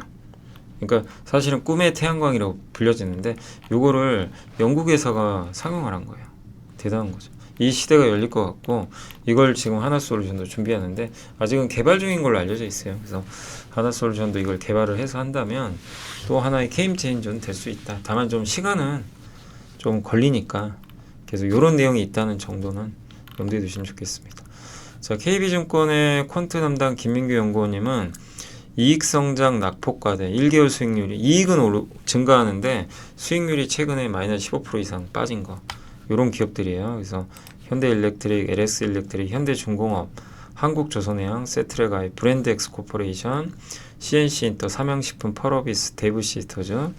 그러니까 사실은 꿈의 태양광이라고 불려지는데 요거를 영국 회사가 상용을 한 거예요. 대단한 거죠. 이 시대가 열릴 것 같고 이걸 지금 하나솔루션도 준비하는데 아직은 개발 중인 걸로 알려져 있어요. 그래서 하나솔루션도 이걸 개발을 해서 한다면 또 하나의 게임 체인저는 될 수 있다. 다만 좀 시간은 좀 걸리니까 계속 이런 내용이 있다는 정도는 염두에 두시면 좋겠습니다. 자, KB증권의 퀀트 담당 김민규 연구원님은 이익성장 낙폭과대 1개월 수익률이 이익은 증가하는데 수익률이 최근에 마이너스 15% 이상 빠진 거 이런 기업들이에요. 그래서 현대일렉트릭, LS일렉트릭, 현대중공업, 한국조선해양, 세트레가이, 브랜드엑스 코퍼레이션, CNC인터, 삼양식품, 펄어비스, 대부시스터즈,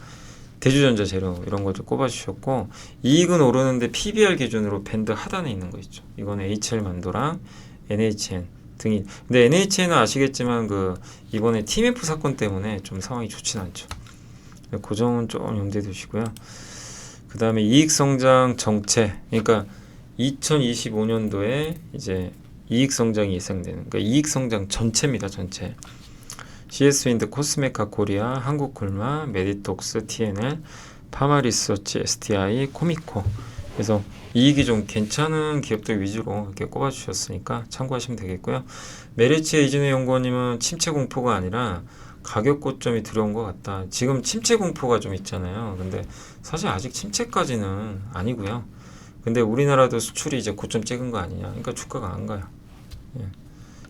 대주전자 재료 이런 걸 좀 꼽아주셨고 이익은 오르는데 PBR 기준으로 밴드 하단에 있는 거 있죠. 이거는 HL만도랑 NHN 등이. 근데 NHN은 아시겠지만 그 이번에 TMF 사건 때문에 좀 상황이 좋진 않죠. 그 점은 좀 염두에 두시고요. 그 다음에 이익성장 정체, 그러니까 2025년도에 이제 이익성장이 예상되는, 그러니까 이익성장 전체입니다. 전체. CS윈드, 코스메카 코리아, 한국굴마, 메디톡스, TNL, 파마리서치, STI, 코미코. 그래서 이익이 좀 괜찮은 기업들 위주로 이렇게 꼽아주셨으니까 참고하시면 되겠고요. 메리츠의 이진우 연구원님은 침체 공포가 아니라 가격 고점이 들어온 것 같다. 지금 침체 공포가 좀 있잖아요. 근데 사실 아직 침체까지는 아니고요. 근데 우리나라도 수출이 이제 고점 찍은 거 아니냐. 그러니까 주가가 안 가요. 예.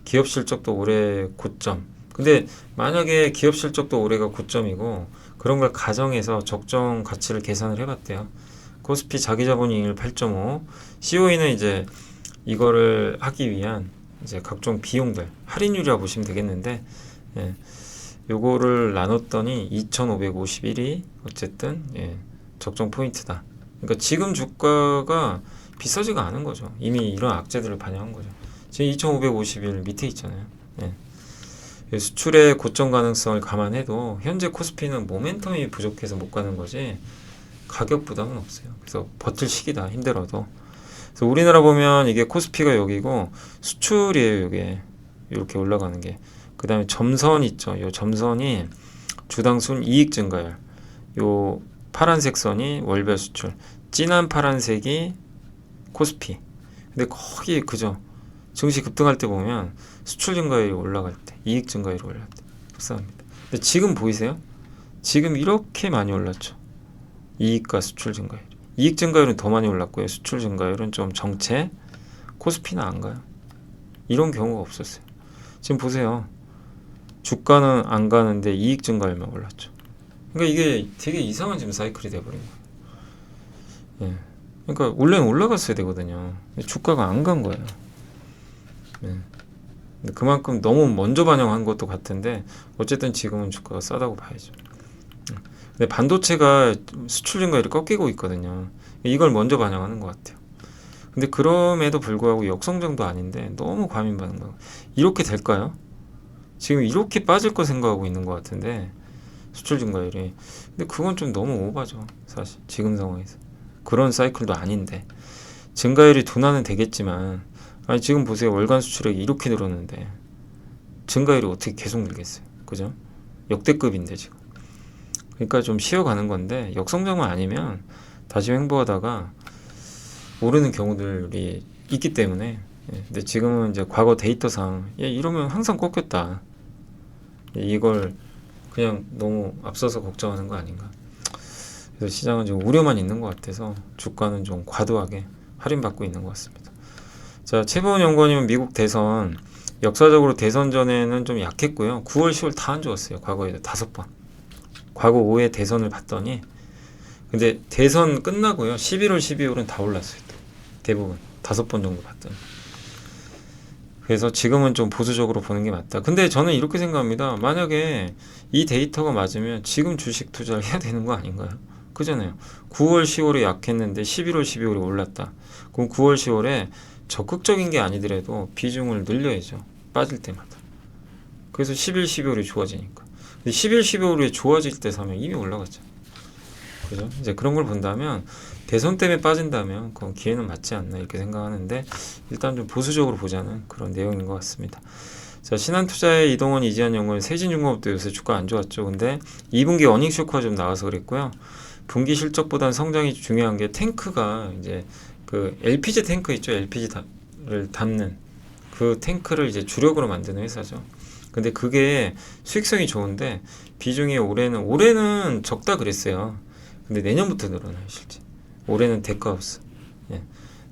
기업 실적도 올해 고점. 근데 만약에 기업 실적도 올해가 고점이고 그런 걸 가정해서 적정 가치를 계산을 해봤대요. 코스피 자기자본이익률 8.5. COE는 이제 이거를 하기 위한 이제 각종 비용들 할인율이라고 보시면 되겠는데, 예. 요거를 나눴더니 2,551이 어쨌든 예, 적정 포인트다. 그러니까 지금 주가가 비싸지가 않은 거죠. 이미 이런 악재들을 반영한 거죠. 지금 2,551 밑에 있잖아요. 예. 수출의 고점 가능성을 감안해도 현재 코스피는 모멘텀이 부족해서 못 가는 거지 가격 부담은 없어요. 그래서 버틸 시기다. 힘들어도. 그래서 우리나라 보면 이게 코스피가 여기고 수출이에요. 이게 이렇게 올라가는 게. 그 다음에 점선 있죠. 요 점선이 주당순 이익 증가율. 요 파란색 선이 월별 수출. 진한 파란색이 코스피. 근데 거기 그죠. 증시 급등할 때 보면 수출 증가율이 올라갈 때, 이익 증가율이 올라갈 때 불쌍합니다. 근데 지금 보이세요? 지금 이렇게 많이 올랐죠. 이익과 수출 증가율. 이익 증가율은 더 많이 올랐고요. 수출 증가율은 좀 정체. 코스피는 안 가요. 이런 경우가 없었어요. 지금 보세요. 주가는 안 가는데 이익 증가율만 올랐죠. 그러니까 이게 되게 이상한 지금 사이클이 돼버린 거예요. 예. 그러니까 원래는 올라갔어야 되거든요. 주가가 안 간 거예요. 예. 근데 그만큼 너무 먼저 반영한 것도 같은데 어쨌든 지금은 주가가 싸다고 봐야죠. 근데 반도체가 수출 증가율이 꺾이고 있거든요. 이걸 먼저 반영하는 것 같아요. 근데 그럼에도 불구하고 역성장도 아닌데 너무 과민 반응. 이렇게 될까요? 지금 이렇게 빠질 거 생각하고 있는 것 같은데 수출 증가율이. 근데 그건 좀 너무 오바죠. 사실 지금 상황에서. 그런 사이클도 아닌데 증가율이 둔화는 되겠지만 아니 지금 보세요. 월간 수출액이 이렇게 늘었는데 증가율이 어떻게 계속 늘겠어요. 그죠? 역대급인데 지금. 그러니까 좀 쉬어가는 건데 역성장만 아니면 다시 횡보하다가 오르는 경우들이 있기 때문에. 예, 근데 지금은 이제 과거 데이터상 이러면 항상 꺾였다. 이걸 그냥 너무 앞서서 걱정하는 거 아닌가. 그래서 시장은 좀 우려만 있는 것 같아서 주가는 좀 과도하게 할인받고 있는 것 같습니다. 자, 최보원 연구원님은 미국 대선 역사적으로 대선 전에는 좀 약했고요. 9월, 10월 다 안 좋았어요. 과거에도 5번. 과거 5회 대선을 봤더니 근데 대선 끝나고요. 11월, 12월은 다 올랐어요. 대부분 5번 정도 봤더니. 그래서 지금은 좀 보수적으로 보는 게 맞다. 근데 저는 이렇게 생각합니다. 만약에 이 데이터가 맞으면 지금 주식 투자를 해야 되는 거 아닌가요? 그잖아요. 9월, 10월에 약했는데 11월, 12월에 올랐다. 그럼 9월, 10월에 적극적인 게 아니더라도 비중을 늘려야죠. 빠질 때마다. 그래서 11, 12월이 좋아지니까. 근데 11, 12월에 좋아질 때 사면 이미 올라갔죠. 그죠? 이제 그런 걸 본다면 대선 때문에 빠진다면 그건 기회는 맞지 않나 이렇게 생각하는데 일단 좀 보수적으로 보자는 그런 내용인 것 같습니다. 자, 신한투자의 이동원, 이지한연구원, 세진중공업도 요새 주가 안 좋았죠. 근데 2분기 어닝 쇼크가 좀 나와서 그랬고요. 분기 실적보다는 성장이 중요한 게 탱크가 이제 그 LPG 탱크 있죠. LPG를 담는 그 탱크를 이제 주력으로 만드는 회사죠. 근데 그게 수익성이 좋은데 비중이 올해는 적다 그랬어요. 근데 내년부터 늘어나요, 실제. 올해는 데카우스. 예.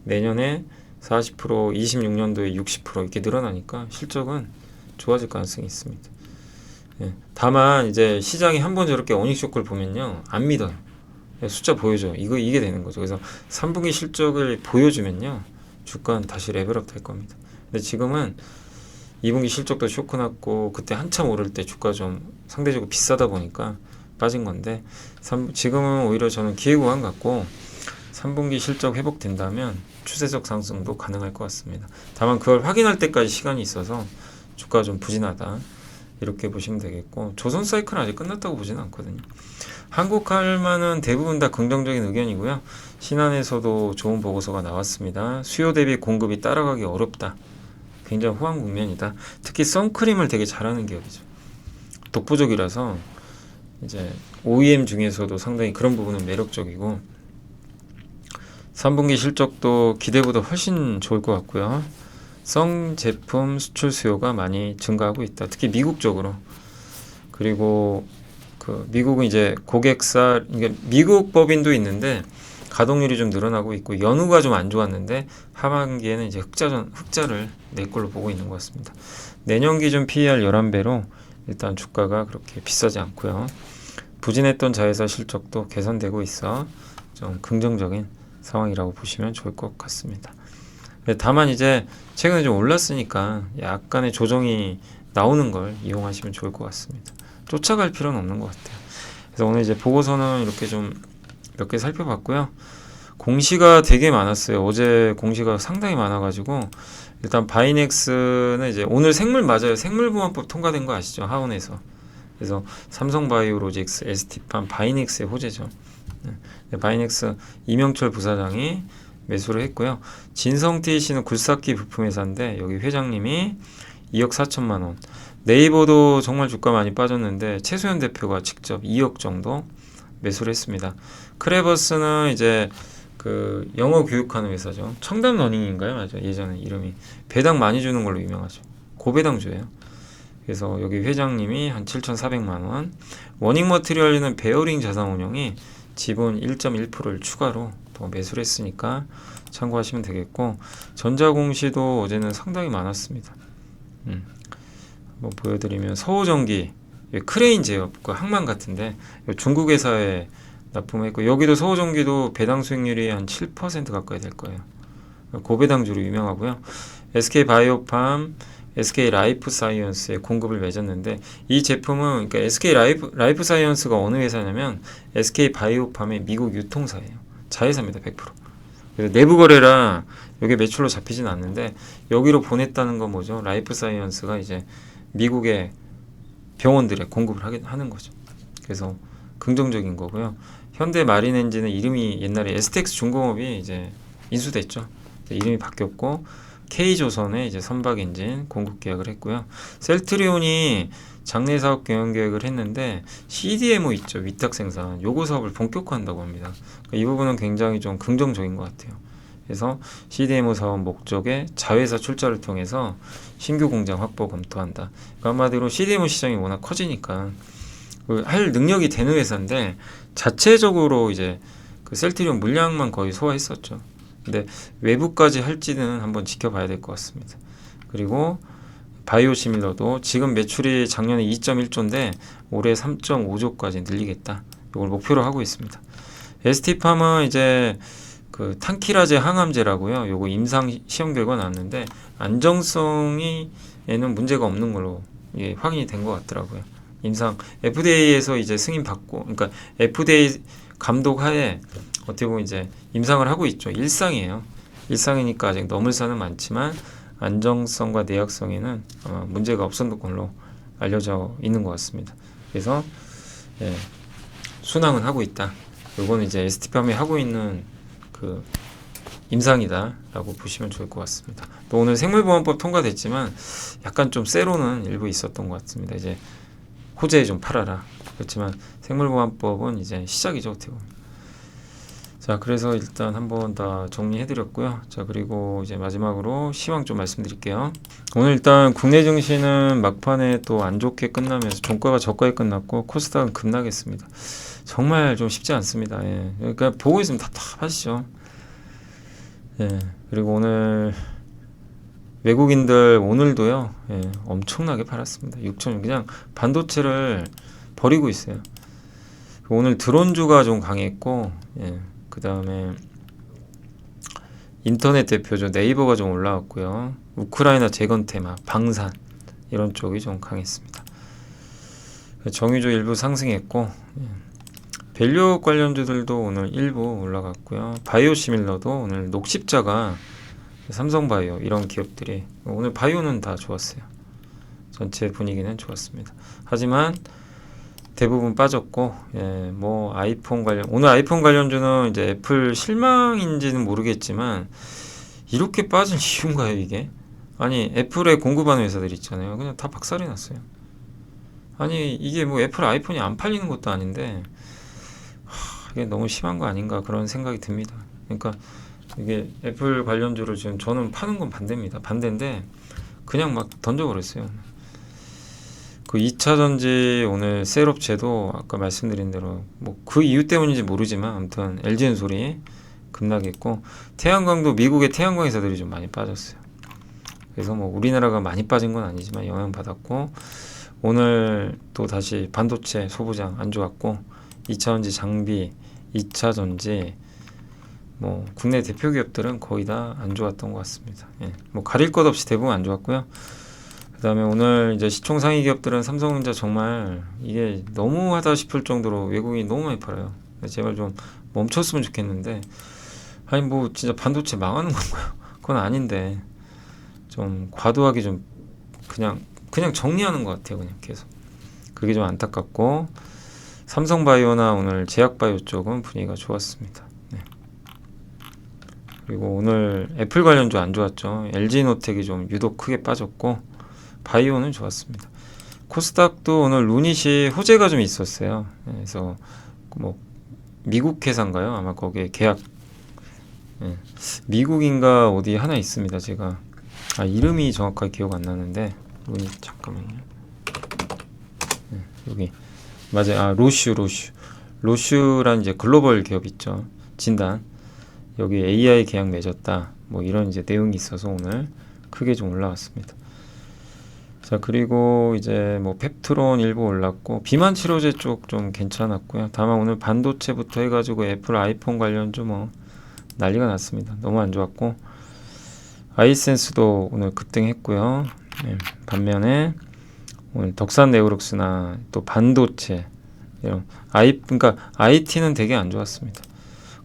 내년에 40%, 26년도에 60% 이렇게 늘어나니까 실적은 좋아질 가능성이 있습니다. 예. 다만 이제 시장이 한번 저렇게 어닝 쇼크를 보면요, 안 믿어요. 예, 숫자 보여줘. 이게 되는 거죠. 그래서 3분기 실적을 보여주면요, 주가는 다시 레벨업 될 겁니다. 근데 지금은 2분기 실적도 쇼크 났고 그때 한참 오를 때 주가 좀 상대적으로 비싸다 보니까 빠진 건데 지금은 오히려 저는 기회구간 같고 3분기 실적 회복된다면 추세적 상승도 가능할 것 같습니다. 다만 그걸 확인할 때까지 시간이 있어서 주가가 좀 부진하다 이렇게 보시면 되겠고, 조선 사이클은 아직 끝났다고 보지는 않거든요. 한국칼만은 대부분 다 긍정적인 의견이고요. 신한에서도 좋은 보고서가 나왔습니다. 수요 대비 공급이 따라가기 어렵다. 굉장히 호황 국면이다. 특히 선크림을 되게 잘하는 기업이죠. 독보적이라서 이제 OEM 중에서도 상당히 그런 부분은 매력적이고, 3분기 실적도 기대보다 훨씬 좋을 것 같고요. 성 제품 수출 수요가 많이 증가하고 있다. 특히 미국 쪽으로. 그리고 그 미국은 이제 고객사, 그러니까 미국 법인도 있는데 가동률이 좀 늘어나고 있고, 연후가 좀 안 좋았는데 하반기에는 이제 흑자를 낼 걸로 보고 있는 것 같습니다. 내년 기준 PER 11배로 일단 주가가 그렇게 비싸지 않고요. 부진했던 자회사 실적도 개선되고 있어 좀 긍정적인 상황이라고 보시면 좋을 것 같습니다. 다만 이제 최근에 좀 올랐으니까 약간의 조정이 나오는 걸 이용하시면 좋을 것 같습니다. 쫓아갈 필요는 없는 것 같아요. 그래서 오늘 이제 보고서는 이렇게 좀 몇 개 살펴봤고요. 공시가 되게 많았어요. 어제 공시가 상당히 많아가지고 일단 바이넥스는 이제 오늘 생물 맞아요. 생물보안법 통과된 거 아시죠? 하원에서. 그래서 삼성바이오로직스, ST팜, 바이넥스의 호재죠. 네, 바이넥스 이명철 부사장이 매수를 했고요. 진성TC는 굴삭기 부품회사인데 여기 회장님이 2억 4천만 원. 네이버도 정말 주가 많이 빠졌는데 최소연 대표가 직접 2억 정도 매수를 했습니다. 크레버스는 이제 그 영어 교육하는 회사죠. 청담 러닝인가요? 맞아. 예전에 이름이 배당 많이 주는 걸로 유명하죠. 고배당주예요. 그래서 여기 회장님이 한 7,400만 원. 워닝 머티리얼은 베어링 자산운용이 지분 1.1%를 추가로 더 매수를 했으니까 참고하시면 되겠고, 전자공시도 어제는 상당히 많았습니다. 한번 보여드리면 서호전기 크레인 제업, 그 항만 같은데 중국 회사에 납품했고, 여기도 서호전기도 배당 수익률이 한 7% 가까이 될 거예요. 고배당주로 유명하고요. SK바이오팜, SK라이프사이언스에 공급을 맺었는데, 이 제품은 그러니까 SK라이프사이언스가 어느 회사냐면 SK바이오팜의 미국 유통사예요. 자회사입니다. 100%. 그래서 내부 거래라 여기 매출로 잡히진 않는데 여기로 보냈다는 건 뭐죠? 라이프사이언스가 이제 미국의 병원들에 공급을 하는 거죠. 그래서 긍정적인 거고요. 현대 마린엔진은 이름이 옛날에 STX 중공업이 이제 인수됐죠. 이름이 바뀌었고, K조선에 이제 선박 엔진 공급 계약을 했고요. 셀트리온이 장내 사업 경영 계획을 했는데 CDMO 있죠. 위탁 생산. 요거 사업을 본격화한다고 합니다. 그러니까 이 부분은 굉장히 좀 긍정적인 것 같아요. 그래서 CDMO 사업 목적의 자회사 출자를 통해서 신규 공장 확보 검토한다. 그러니까 한마디로 CDMO 시장이 워낙 커지니까 할 능력이 되는 회사인데 자체적으로 이제 그 셀트리온 물량만 거의 소화했었죠. 근데 외부까지 할지는 한번 지켜봐야 될 것 같습니다. 그리고 바이오시밀러도 지금 매출이 작년에 2.1조인데 올해 3.5조까지 늘리겠다. 이걸 목표로 하고 있습니다. ST팜은 이제 그 탄키라제 항암제라고요. 요거 임상 시험 결과 나왔는데 안정성에는 문제가 없는 걸로 확인이 된 것 같더라고요. 임상 FDA에서 이제 승인 받고, 그러니까 FDA 감독 하에 어떻게 보면 이제 임상을 하고 있죠. 일상이에요. 일상이니까 아직 넘을 산은 많지만 안정성과 내약성에는 문제가 없었던 걸로 알려져 있는 것 같습니다. 그래서 순항은 하고 있다. 요거는 이제 ST팜이 하고 있는 그 임상이다라고 보시면 좋을 것 같습니다. 또 오늘 생물보험법 통과됐지만 약간 좀 세로는 일부 있었던 것 같습니다. 이제 호재에 좀 팔아라. 그렇지만 생물보험법은 이제 시작이죠, 어떻게 보면. 자, 그래서 일단 한번 다 정리해드렸고요. 자, 그리고 이제 마지막으로 시황 좀 말씀드릴게요. 오늘 일단 국내 증시는 막판에 또 안 좋게 끝나면서 종가가 저가에 끝났고 코스닥은 급락했습니다. 정말 좀 쉽지 않습니다. 예. 그러니까 보고 있으면 답답하시죠. 예. 그리고 오늘 외국인들 오늘도요, 예, 엄청나게 팔았습니다. 6천 그냥 반도체를 버리고 있어요. 오늘 드론주가 좀 강했고, 예. 그 다음에 인터넷 대표죠. 네이버가 좀 올라왔고요. 우크라이나 재건 테마, 방산 이런 쪽이 좀 강했습니다. 정유주 일부 상승했고, 밸류 관련주들도 오늘 일부 올라갔고요. 바이오시밀러도 오늘 녹십자가 삼성바이오 이런 기업들이 오늘 바이오는 다 좋았어요. 전체 분위기는 좋았습니다. 하지만 대부분 빠졌고, 예, 뭐 아이폰 관련 오늘 아이폰 관련주는 이제 애플 실망인지는 모르겠지만 이렇게 빠진 이유인가요, 이게? 아니 애플에 공급하는 회사들 있잖아요. 그냥 다 박살이 났어요. 아니 이게 뭐 애플 아이폰이 안 팔리는 것도 아닌데 이게 너무 심한 거 아닌가 그런 생각이 듭니다. 그러니까 이게 애플 관련주를 지금 저는 파는 건 반대입니다. 반대인데 그냥 막 던져버렸어요. 그 2차전지 오늘 셀업체도 아까 말씀드린 대로 뭐 그 이유 때문인지 모르지만 아무튼 LG엔솔이 급락했고 태양광도 미국의 태양광 회사들이 좀 많이 빠졌어요. 그래서 뭐 우리나라가 많이 빠진 건 아니지만 영향받았고 오늘 또 다시 반도체 소부장 안 좋았고 2차전지 장비, 2차전지 뭐 국내 대표 기업들은 거의 다 안 좋았던 것 같습니다. 예, 뭐 가릴 것 없이 대부분 안 좋았고요. 그다음에 오늘 이제 시총 상위 기업들은 삼성전자 정말 이게 너무하다 싶을 정도로 외국인이 너무 많이 팔아요. 제발 좀 멈췄으면 좋겠는데 아니 뭐 진짜 반도체 망하는 건가요? 그건 아닌데 좀 과도하게 좀 그냥 정리하는 것 같아요. 그냥 계속 그게 좀 안타깝고 삼성바이오나 오늘 제약바이오 쪽은 분위기가 좋았습니다. 네. 그리고 오늘 애플 관련주 안 좋았죠. LG노텍이 좀 유독 크게 빠졌고 바이오는 좋았습니다. 코스닥도 오늘 루닛이 호재가 좀 있었어요. 그래서 뭐 미국 회사인가요? 아마 거기에 계약 미국인가 어디 하나 있습니다. 제가 이름이 정확하게 기억 안 나는데 루닛 잠깐만요. 여기 맞아요. 로슈란 이제 글로벌 기업 있죠. 진단 여기 AI 계약 맺었다. 뭐 이런 이제 내용이 있어서 오늘 크게 좀 올라왔습니다. 자, 그리고 이제 뭐 펩트론 일부 올랐고 비만 치료제 쪽 좀 괜찮았고요. 다만 오늘 반도체부터 해가지고 애플 아이폰 관련주 뭐 난리가 났습니다. 너무 안 좋았고 아이센스도 오늘 급등했고요. 네, 반면에 오늘 덕산 네오룩스나 또 반도체 이런 그러니까 IT는 되게 안 좋았습니다.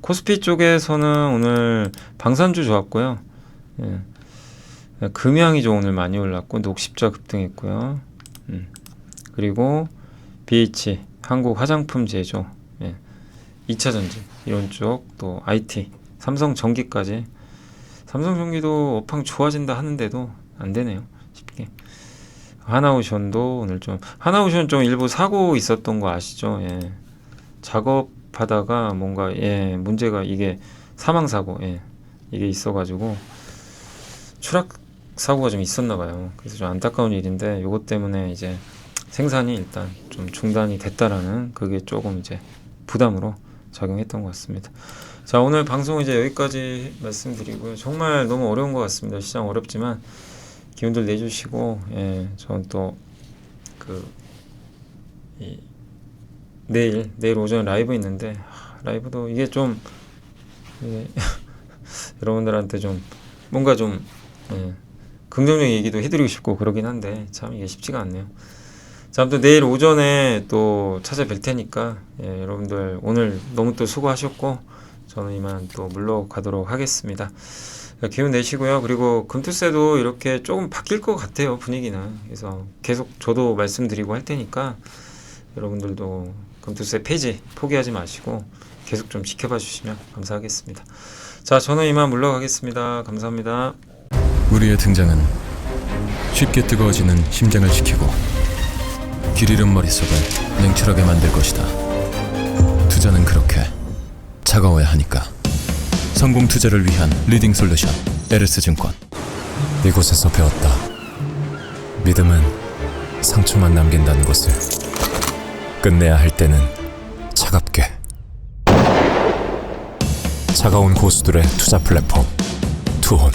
코스피 쪽에서는 오늘 방산주 좋았고요. 예. 금양이 좀 오늘 많이 올랐고 녹십자 급등했고요. 그리고 BH 한국 화장품 제조, 예. 2차전지 이런 쪽 또 IT 삼성전기까지 삼성전기도 업황 좋아진다 하는데도 안 되네요. 쉽게. 하나오션도 오늘 좀 하나오션 좀 일부 사고 있었던 거 아시죠? 예. 작업하다가 뭔가 문제가 이게 사망 사고 이게 있어가지고 추락 사고가 좀 있었나 봐요. 그래서 좀 안타까운 일인데 요것 때문에 이제 생산이 일단 좀 중단이 됐다라는 그게 조금 이제 부담으로 작용했던 것 같습니다. 자, 오늘 방송 이제 여기까지 말씀드리고요. 정말 너무 어려운 것 같습니다. 시장 어렵지만 기운들 내주시고 저는 또 내일 오전에 라이브 있는데 라이브도 이게 좀 여러분들한테 좀 뭔가 좀 긍정적인 얘기도 해드리고 싶고 그러긴 한데 참 이게 쉽지가 않네요. 자, 아무튼 내일 오전에 또 찾아뵐 테니까 여러분들 오늘 너무 또 수고하셨고 저는 이만 또 물러가도록 하겠습니다. 기운 내시고요. 그리고 금투세도 이렇게 조금 바뀔 것 같아요. 분위기는. 그래서 계속 저도 말씀드리고 할 테니까 여러분들도 금투세 폐지 포기하지 마시고 계속 좀 지켜봐 주시면 감사하겠습니다. 자, 저는 이만 물러가겠습니다. 감사합니다. 우리의 등장은 쉽게 뜨거워지는 심장을 지키고 길 잃은 머릿속을 냉철하게 만들 것이다. 투자는 그렇게 차가워야 하니까. 성공 투자를 위한 리딩 솔루션 LS증권. 이곳에서 배웠다. 믿음은 상처만 남긴다는 것을. 끝내야 할 때는 차갑게. 차가운 고수들의 투자 플랫폼 투혼.